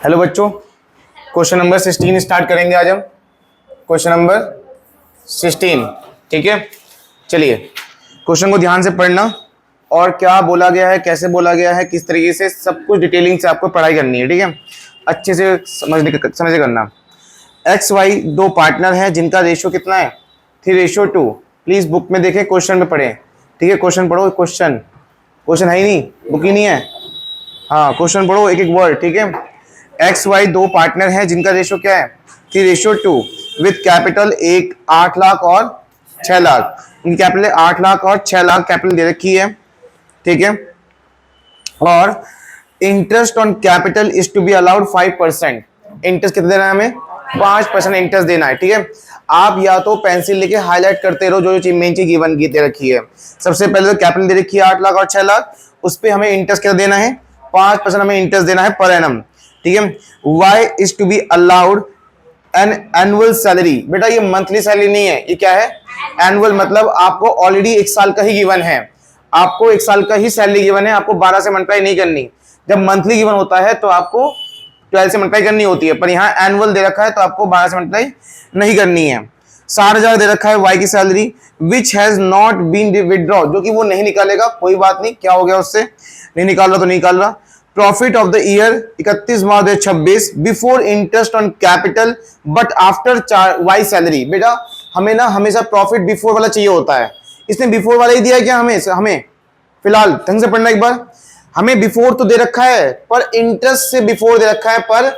Hello बच्चों, question number 16 start करेंगे आज हम। क्वेश्चन नंबर 16, ठीक है। चलिए क्वेश्चन को ध्यान से पढ़ना और क्या बोला गया है, कैसे बोला गया है, किस तरीके से, सब कुछ डिटेलिंग से आपको पढ़ाई करनी है, ठीक है। अच्छे से समझ करना। एक्स वाई दो पार्टनर हैं जिनका रेशियो कितना है, 3:2। प्लीज बुक में देखें, क्वेश्चन में पढ़ें, ठीक है। क्वेश्चन पढ़ो, क्वेश्चन है ही नहीं, बुक ही नहीं है। हाँ क्वेश्चन पढ़ो, एक एक वर्ड, ठीक है। एक्स वाई दो पार्टनर हैं जिनका रेशियो क्या है, 3:2, विथ कैपिटल 8 लाख और 6 लाख। इनकी कैपिटल 8 लाख और 6 लाख कैपिटल दे रखी है, ठीक है। और interest on capital is to be allowed 5%। Interest कितना देना है हमें, 5% इंटरेस्ट देना है, ठीक है। आप या तो पेंसिल लेके हाईलाइट करते रहो जो जो मेन चीज गिवन की दे रखी है। सबसे पहले तो कैपिटल दे रखी है 8 लाख और 6 लाख, उस पर हमें इंटरेस्ट क्या देना है, 5% हमें इंटरेस्ट देना है पर एनम, ठीक है। Y is to be allowed an annual salary. बेटा ये मंथली सैलरी नहीं है, ये क्या है, एनुअल, मतलब आपको ऑलरेडी 1 साल का ही गिवन है, आपको 1 साल का ही सैलरी गिवन है, आपको 12 से मल्टीप्लाई नहीं करनी। जब मंथली गिवन होता है तो आपको 12 से मल्टीप्लाई करनी होती है, पर यहाँ एनुअल दे रखा है तो आपको 12 से मल्टीप्लाई नहीं करनी है। 60,000 दे रखा है वाई की salary, which has not been withdraw, जो कि वो नहीं निकालेगा, कोई बात नहीं, क्या हो गया उससे, नहीं निकाल रहा तो नहीं निकाल रहा। Profit of the year 31 March 2026 before interest on capital but after Y salary. बेटा हमें ना हमेशा प्रॉफिट बिफोर वाला चाहिए होता है, इसने बिफोर वाला ही दिया है क्या हमें फिलहाल ढंग से पढ़ना एक बार। हमें बिफोर तो दे रखा है पर इंटरेस्ट से बिफोर दे रखा है, पर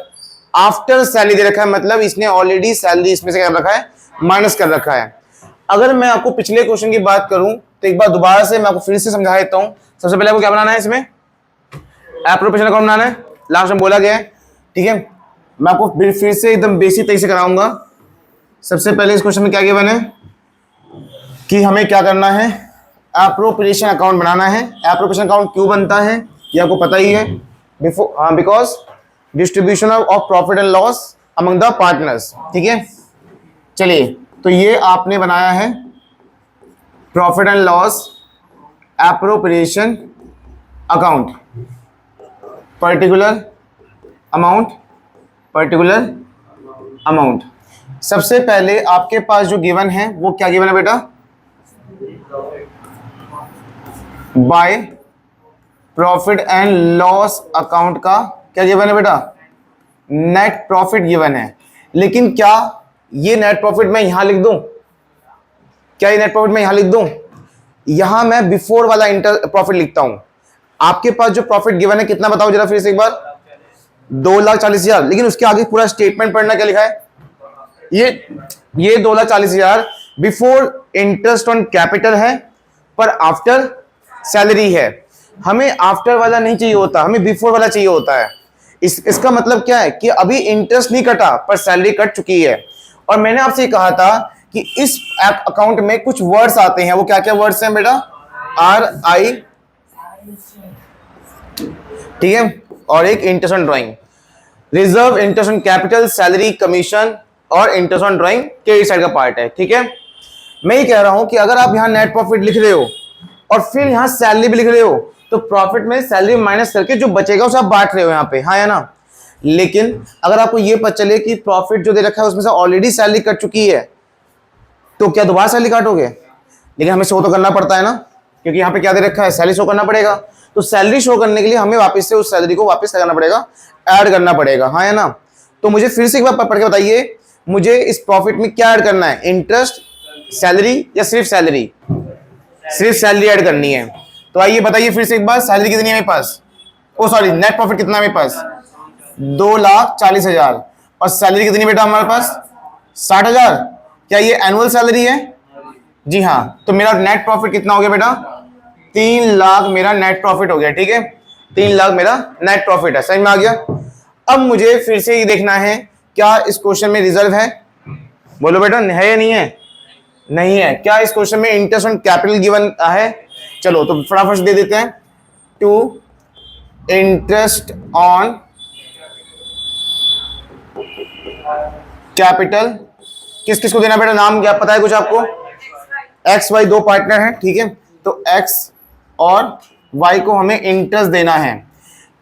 आफ्टर सैलरी दे रखा है, मतलब इसने ऑलरेडी सैलरी इसमें से क्या रखा है, माइनस कर रखा है। अगर मैं आपको पिछले क्वेश्चन की बात करूं तो एक बार दोबारा से मैं आपको फिर से समझा देता हूं। सबसे पहले आपको क्या बनाना है, इसमें एप्रोप्रिएशन अकाउंट बनाना है, लास्ट में बोला गया है, ठीक है। मैं आपको फिर से एकदम बेसिक तरीके से कराऊंगा। सबसे पहले इस क्वेश्चन में क्या गिवन है कि हमें क्या करना है, एप्रोप्रिएशन अकाउंट बनाना है। एप्रोप्रिएशन अकाउंट क्यों बनता है ये आपको पता ही है, because distribution of profit and loss among the partners, ठीक है। चलिए तो ये आपने बनाया है profit and loss appropriation account, particular amount. सबसे पहले आपके पास जो गिवन है वो क्या गिवन है बेटा, by profit and loss account का क्या गिवन है बेटा, नेट प्रॉफिट गिवन है। लेकिन क्या ये नेट प्रॉफिट मैं यहां लिख दूं, क्या ये नेट प्रॉफिट मैं यहां लिख दूं, यहां मैं बिफोर वाला प्रॉफिट लिखता हूं। आपके पास जो प्रॉफिट गिवन है कितना बताओ जरा फिर से एक बार, 2,40,000। लेकिन उसके आगे पूरा स्टेटमेंट पढ़ना, क्या लिखा है, ये 2,40,000 बिफोर इंटरेस्ट ऑन कैपिटल है पर आफ्टर सैलरी है। हमें आफ्टर वाला नहीं चाहिए होता, हमें बिफोर वाला चाहिए होता है। इसका मतलब क्या है कि अभी इंटरेस्ट नहीं कटा पर सैलरी कट चुकी है। और मैंने आपसे कहा था कि इस अकाउंट में कुछ वर्ड्स आते हैं, वो क्या क्या वर्ड्स हैं बेटा, RI, ठीक है, और एक interest on drawing, reserve, interest on capital, salary, commission और interest on drawing credit side का पार्ट है, ठीक है। मैं ये कह रहा हूं कि अगर आप यहां नेट प्रॉफिट लिख रहे हो और फिर यहां सैलरी भी लिख रहे हो तो प्रॉफिट में सैलरी माइनस करके जो बचेगा उसे आप बांट रहे हो यहां पे, हाँ या ना। लेकिन अगर आपको ये पता चले कि प्रॉफिट जो दे रखा है उसमें से ऑलरेडी सैलरी कट चुकी है तो क्या दोबारा सैलरी काटोगे, लेकिन हमें शो तो करना पड़ता है ना, क्योंकि यहाँ पे क्या दे रखा है, सैलरी शो करना पड़ेगा। तो सैलरी शो करने के लिए हमें वापस से उस सैलरी को वापस करना पड़ेगा, ऐड करना पड़ेगा, हाँ या ना। तो मुझे फिर से एक बार पढ़ के बताइए, मुझे इस प्रॉफिट में क्या ऐड करना है, इंटरेस्ट, सैलरी या सिर्फ सैलरी, सिर्फ सैलरी ऐड करनी है। तो आइए बताइए फिर से एक बार, सैलरी कितनी है मेरे पास, ओ सॉरी नेट प्रॉफिट कितना है मेरे पास, 2,40,000, और सैलरी कितनी बेटा हमारे पास, 60,000। क्या ये एनुअल सैलरी है, जी हाँ। तो मेरा नेट प्रॉफिट कितना हो गया बेटा, 3 लाख मेरा नेट प्रॉफिट हो गया, ठीक है, 3 लाख मेरा नेट प्रॉफिट है, समझ में आ गया। अब मुझे फिर से ये देखना है क्या इस क्वेश्चन में रिजर्व है, बोलो बेटा है या नहीं है, नहीं है। क्या इस क्वेश्चन में इंटरेस्ट ऑन कैपिटल गिवन है, चलो तो फटाफट दे देते हैं, टू इंटरेस्ट ऑन कैपिटल, किस किस को देना बेटा, नाम क्या पता है कुछ आपको, XY दो पार्टनर हैं, ठीक है। तो X और Y को हमें इंटरेस्ट देना है।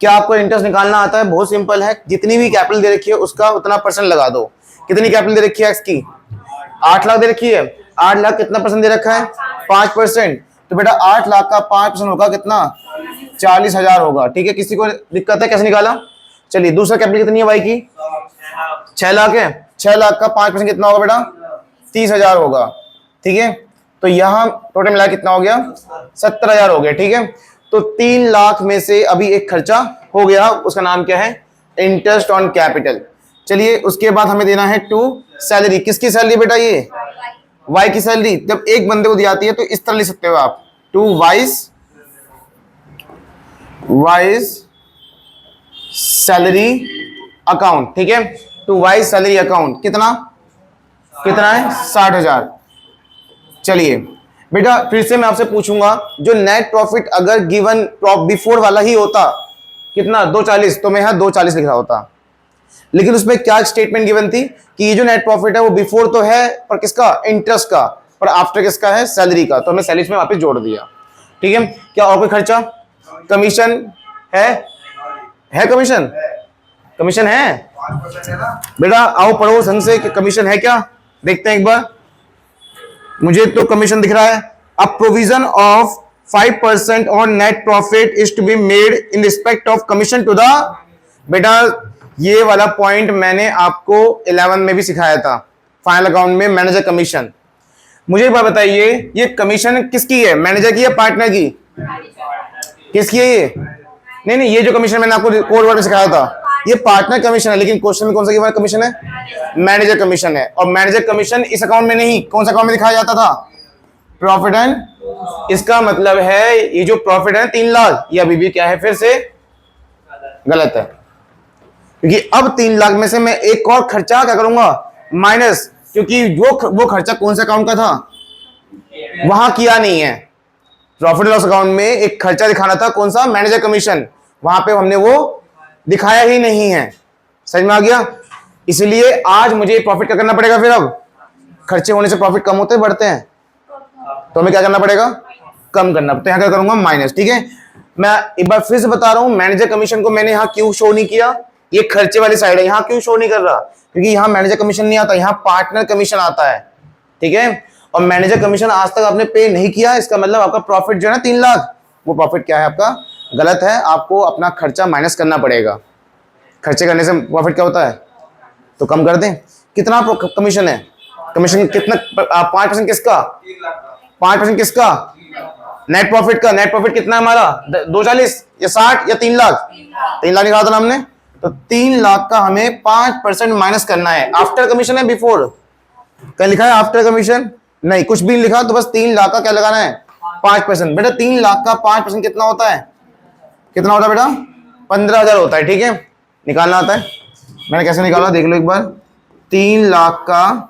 क्या आपको इंटरेस्ट निकालना आता है? बहुत सिंपल है, जितनी भी कैपिटल दे रखी है उसका उतना परसेंट लगा दो। कितनी कैपिटल दे रखी है एक्स की? 8 लाख दे रखी है। 8 लाख कितना परसेंट दे रखा है? 5%। तो बेटा 8 लाख का 5% होगा कितना? 40,000 होगा। ठीक है, किसी को दिक्कत है? कैसे निकाला? चलिए, दूसरा कैपिटल कितनी है वाई की? 6 लाख है। 6 लाख का 5% कितना होगा बेटा? 30,000 होगा। ठीक है, तो यहां टोटल मिला कितना हो गया? 70,000 हो गया। ठीक है, तो 3 लाख में से अभी एक खर्चा हो गया, उसका नाम क्या है? Interest on capital. चलिए, उसके बाद हमें देना है टू सैलरी। किसकी सैलरी बेटा? ये वाई की सैलरी। जब एक बंदे को दी जाती है तो इस तरह लिख सकते हो आप, टू वाइज सैलरी अकाउंट। ठीक है, टू वाइज सैलरी अकाउंट कितना है? 60,000। चलिए बेटा, फिर से मैं आपसे पूछूंगा, जो नेट प्रॉफिट अगर गिवन बिफोर वाला ही होता, कितना? 240, तो मैं यहां 240 लिख रहा होता। लेकिन उसमें क्या स्टेटमेंट गिवन थी कि ये जो नेट प्रॉफिट है वो बिफोर तो है, पर किसका? इंटरेस्ट का। पर आफ्टर किसका है? सैलरी का। तो हमने सैलरी में वापस जोड़ दिया। ठीक है, क्या और कोई खर्चा? कमीशन है कमीशन है बेटा? आओ पढ़ो संग से कि कमीशन है क्या, देखते हैं एक बार। मुझे तो कमीशन दिख रहा है। A provision of 5% on net profit is to be made in respect of commission to the. बेटा ये वाला पॉइंट मैंने आपको 11 में भी सिखाया था, फाइनल अकाउंट में, मैनेजर कमीशन। मुझे एक बात बताइए, ये कमीशन किसकी है? मैनेजर की या पार्टनर की? किसकी है ये? नहीं, ये जो कमीशन मैंने आपको कोड वर्ड में सिखाया था, ये पार्टनर कमीशन है। लेकिन क्वेश्चन में कौन सा कमीशन है? मैनेजर कमीशन है। और मैनेजर कमीशन इस अकाउंट में नहीं, कौन सा अकाउंट में दिखाया जाता था? Profit and. इसका मतलब है ये जो प्रॉफिट है 3 लाख, ये अभी भी क्या है? फिर से गलत है, क्योंकि अब 3 लाख में से मैं एक और खर्चा क्या करूंगा? माइनस, क्योंकि वो खर्चा कौन सा अकाउंट का था? वहां किया नहीं है। प्रॉफिट लॉस अकाउंट में एक खर्चा दिखाना था, कौन सा? Manager commission. वहां पे हमने वो दिखाया ही नहीं है। समझ में आ गया? इसलिए आज मुझे प्रॉफिट क्या करना पड़ेगा? फिर अब खर्चे होने से प्रॉफिट कम होते बढ़ते हैं, तो हमें क्या करना पड़ेगा? कम करना। तो यहां क्या करूंगा? माइनस। ठीक है, मैं एक बार फिर से बता रहा हूं, मैनेजर कमीशन को मैंने यहां क्यों शो नहीं किया? ये खर्चे वाली साइड है, यहां क्यों शो नहीं कर रहा? क्योंकि यहां मैनेजर कमीशन नहीं आता, यहां पार्टनर कमीशन आता है। ठीक है, और मैनेजर कमीशन आज तक आपने पे नहीं किया, इसका मतलब आपका प्रॉफिट जो है ना 3 लाख, वो प्रॉफिट क्या है आपका? गलत है। आपको अपना खर्चा माइनस करना पड़ेगा। खर्चे करने से प्रॉफिट क्या होता है? तो कम कर दें। कितना कमीशन है? कमीशन कितना? 5% किसका? 5% किसका? नेट प्रॉफिट का। नेट प्रॉफिट कितना है हमारा? 240 या 60 या 3 लाख? 3 लाख निकाला था ना हमने। तो 3 लाख का हमें 5% माइनस करना है। आफ्टर कमीशन है बिफोर? क्या लिखा है? आफ्टर कमीशन नहीं, कुछ भी नहीं लिखा। तो बस 3 लाख का क्या लगाना है? 5%। बेटा 3 लाख का 5% कितना होता है? कितना होता है बेटा? 15,000 होता है। ठीक है, निकालना आता है। मैंने कैसे निकाला देख लो एक बार। 3 लाख का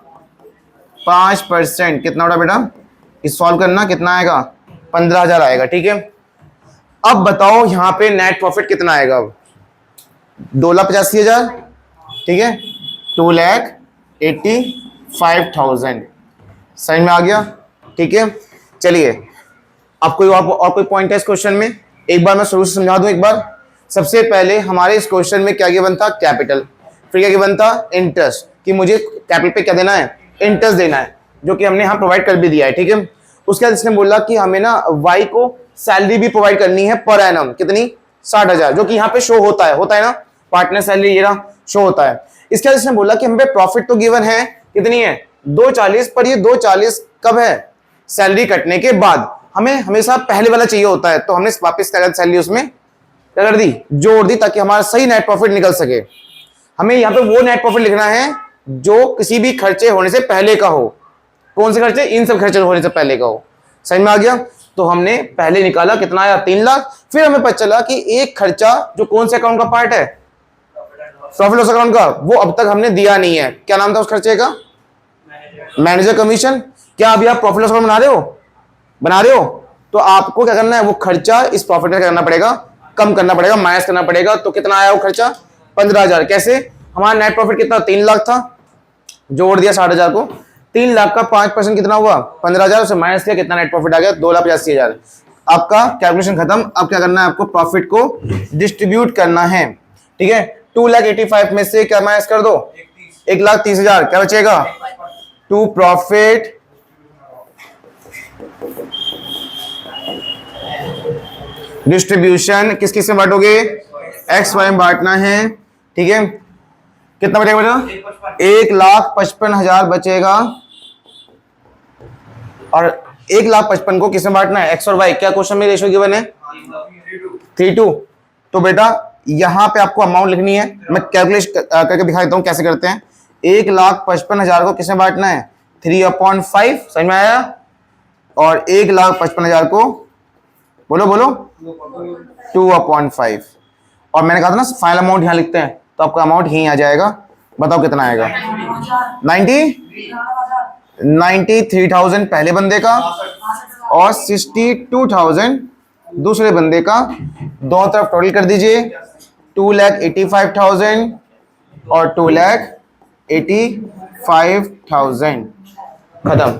5% कितना होता बेटा? इस सॉल्व करना, कितना आएगा? 15,000 आएगा। ठीक है, अब बताओ यहां पे नेट प्रॉफिट कितना आएगा? अब 2,85,000। ठीक है, 2,85,000। समझ में आ गया? ठीक है, चलिए अब कोई और कोई पॉइंट है इस क्वेश्चन में? एक बार मैं शुरू से समझा दूं एक बार। सबसे पहले हमारे इस क्वेश्चन में क्या गिवन था? कैपिटल। फिर क्या गिवन था? इंटरेस्ट, कि मुझे कैपिटल पे क्या देना है? इंटरेस्ट देना है, जो कि हमने यहां प्रोवाइड कर भी दिया है। ठीक है, उसके बाद इसने बोला कि हमें ना वाई को सैलरी भी प्रोवाइड करनी है पर एनम। कितनी? 60,000, जो कि यहाँ पे शो होता है ना, पार्टनर सैलरी ये ना शो होता है। इसके बाद इसने बोला कि हमें प्रॉफिट तो गिवन है, कितनी है? 240, पर ये 240 कब है? सैलरी कटने के बाद। हमें हमेशा पहले वाला चाहिए होता है, तो हमने वापस सैलरी उसमें क्या कर दी? जोड़ दी, ताकि हमारा सही नेट प्रॉफिट निकल सके। हमें यहाँ पे वो नेट प्रॉफिट लिखना है जो किसी भी खर्चे होने से पहले का हो। कौन से खर्चे? इन सब खर्चे होने से पहले का हो। समझ में आ गया? तो हमने पहले निकाला, कितना आया? 3 लाख। फिर हमें पता चला कि एक खर्चा जो कौन से अकाउंट का पार्ट है? प्रॉफिट लॉस अकाउंट का, वो अब तक हमने दिया नहीं है। क्या नाम था उस खर्चे का? Manager commission. क्या अभी आप प्रॉफिट लॉस अकाउंट बना रहे हो? तो आपको क्या करना है? वो खर्चा इस प्रॉफिट में क्या करना पड़ेगा? कम करना पड़ेगा, माइनस करना पड़ेगा। तो कितना आया वो खर्चा? 15,000। कैसे? हमारा नेट प्रॉफिट कितना? 3 लाख था, जोड़ दिया 60,000 को। 3 लाख का 5% कितना हुआ? 15,000। उसे माइनस किया, कितना नेट प्रॉफिट आ गया? 2,85,000। आपका कैलकुलेशन खत्म। अब क्या करना है आपको, प्रॉफिट को डिस्ट्रीब्यूट करना है। ठीक है, 2,85,000 में से क्या माइनस कर दो, 1,30,000, क्या बचेगा, टू प्रॉफिट डिस्ट्रीब्यूशन किस किस में बांटोगे, एक्स वाई में बांटना है। ठीक है, कितना बचेगा, 1,55,000 बचेगा। और 1,55,000 को किस में बांटना है, एक्स और वाई। क्या क्वेश्चन में रेशियो गिवन है, 3:2। तो बेटा यहां पे आपको अमाउंट लिखनी है, मैं कैलकुलेट करके दिखा देता हूं कैसे करते हैं। 1,55,000 को किस में बांटना है, 3/5, समझ में आया। और 1,55,000 को बोलो बोलो 2/5। और मैंने कहा था ना फाइनल अमाउंट यहां लिखते हैं, तो आपका अमाउंट यहीं आ जाएगा। बताओ कितना आएगा, 93,000 पहले बंदे का और 62,000 दूसरे बंदे का। दोनों तरफ टोटल कर दीजिए, 2,85,000 और 2,85,000। खत्म।